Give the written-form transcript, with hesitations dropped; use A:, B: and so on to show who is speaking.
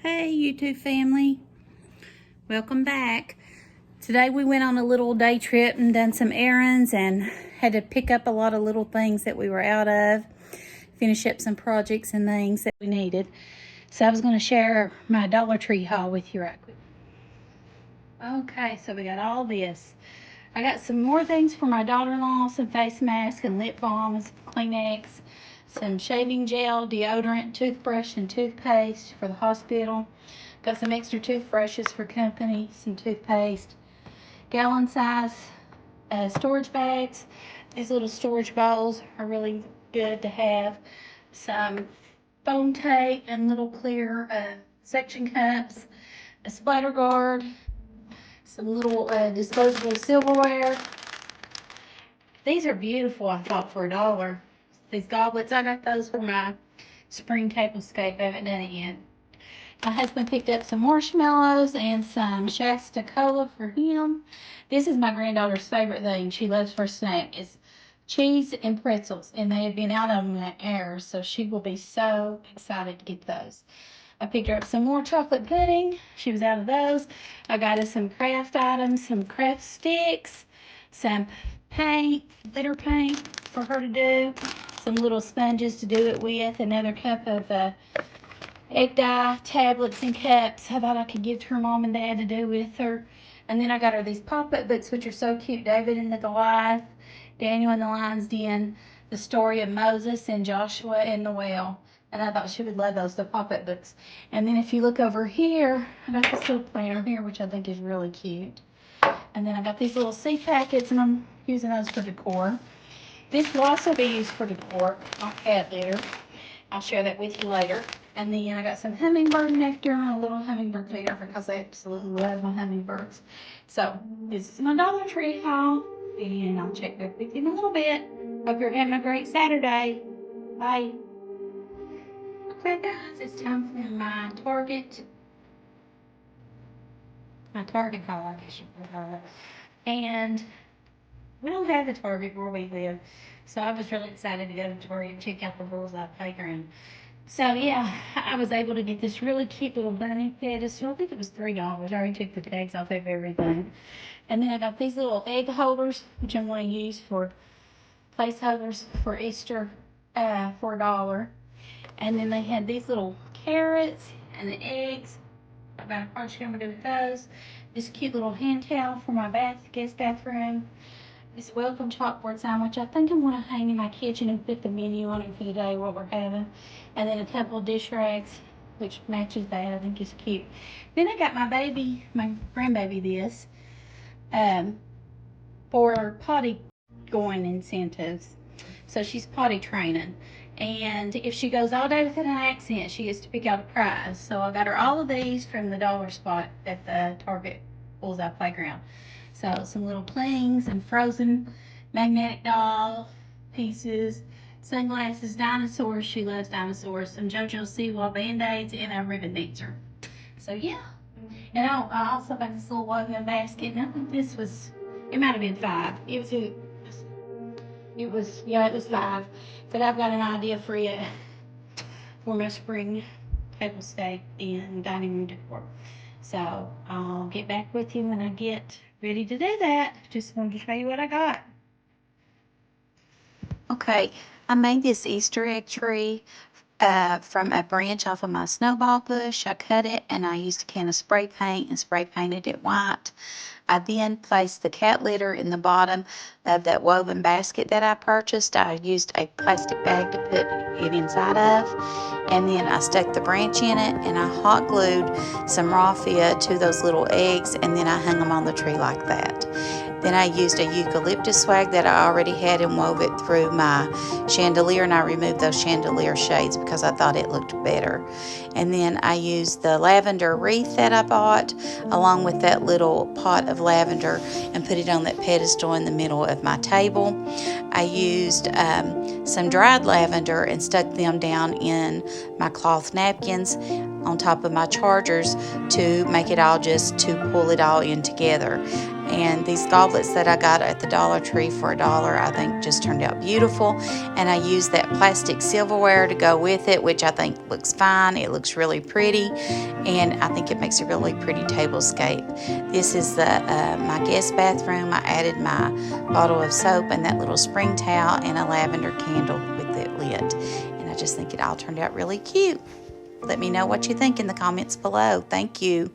A: Hey YouTube family, welcome back. Today we went on a little day trip and done some errands and had to pick up a lot of little things that we were out of, finish up some projects and things that we needed. So I was going to share my Dollar Tree haul with you right quick. Okay, so we got all this. I got some more things for my daughter-in-law, some face masks and lip balm and some Kleenex, some shaving gel, deodorant, toothbrush, and toothpaste for the hospital. Got some extra toothbrushes for company, some toothpaste, gallon size storage bags. These little storage bowls are really good to have. Some foam tape and little clear section cups, a splatter guard, some little disposable silverware. These are beautiful, I thought, for $1. These goblets, I got those for my spring tablescape. I haven't done it yet. My husband picked up some marshmallows and some Shasta Cola for him. This is my granddaughter's favorite thing she loves for a snack. It's cheese and pretzels, and they have been out on the air, so she will be so excited to get those. I picked her up some more chocolate pudding. She was out of those. I got her some craft items, some craft sticks, some paint, glitter paint for her to do, some little sponges to do it with, another cup of egg dye tablets and cups. I thought I could give to her mom and dad to do with her. And then I got her these pop-up books, which are so cute. David and the Goliath, Daniel and the Lion's Den, the story of Moses and Joshua and the well. And I thought she would love those, the pop-up books. And then if you look over here, I got this little planner here, which I think is really cute. And then I got these little seed packets, and I'm using those for decor. This will also be used for decor, not cat litter. I'll share that with you later. And then I got some hummingbird nectar and a little hummingbird feeder because I absolutely love my hummingbirds. So this is my Dollar Tree haul, and I'll check back with you in a little bit. Hope you're having a great Saturday. Bye. Okay guys, it's time for my Target haul, I guess you could call it. And we don't have a Target where we live, so I was really excited to go to Target and check out the Bullseye Playground. So yeah, I was able to get this really cute little bunny pedestal. I think it was $3. I already took the tags off of everything. And then I got these little egg holders, which I'm going to use for placeholders for Easter for $1. And then they had these little carrots and the eggs. I got a project I'm going to do with those. This cute little hand towel for my guest bathroom. This welcome chalkboard sign, which I think I'm going to hang in my kitchen and put the menu on it for the day, what we're having. And then a couple of dish rags, which matches that. I think is cute. Then I got my grandbaby this, for potty going incentives. So she's potty training. And if she goes all day without an accent, she gets to pick out a prize. So I got her all of these from the dollar spot at the Target Bullseye Playground. So some little plings and frozen magnetic doll pieces, sunglasses, dinosaurs. She loves dinosaurs. Some JoJo Siwa Band-Aids and a ribbon dancer. So yeah. And I also got this little woven basket. And I think this was, it might have been $5. It was $5. But I've got an idea for you for my spring tablescape and dining room decor. So I'll get back with you when I get ready to do that. Just wanted to show you what I got. Okay, I made this Easter egg tree from a branch off of my snowball bush. I cut it and I used a can of spray paint and spray painted it white. I then placed the cat litter in the bottom of that woven basket that I purchased. I used a plastic bag to put it inside of, and then I stuck the branch in it and I hot glued some raffia to those little eggs, and then I hung them on the tree like that. Then I used a eucalyptus swag that I already had and wove it through my chandelier, and I removed those chandelier shades because I thought it looked better. And then I used the lavender wreath that I bought along with that little pot of lavender and put it on that pedestal in the middle of my table. I used some dried lavender and stuck them down in my cloth napkins on top of my chargers to make it all, just to pull it all in together. And these goblets that I got at the Dollar Tree for $1, I think just turned out beautiful. And I used that plastic silverware to go with it, which I think looks fine. It looks really pretty, and I think it makes a really pretty tablescape. This is my guest bathroom. I added my bottle of soap and that little spring towel and a lavender candle with it lit. And I just think it all turned out really cute. Let me know what you think in the comments below. Thank you.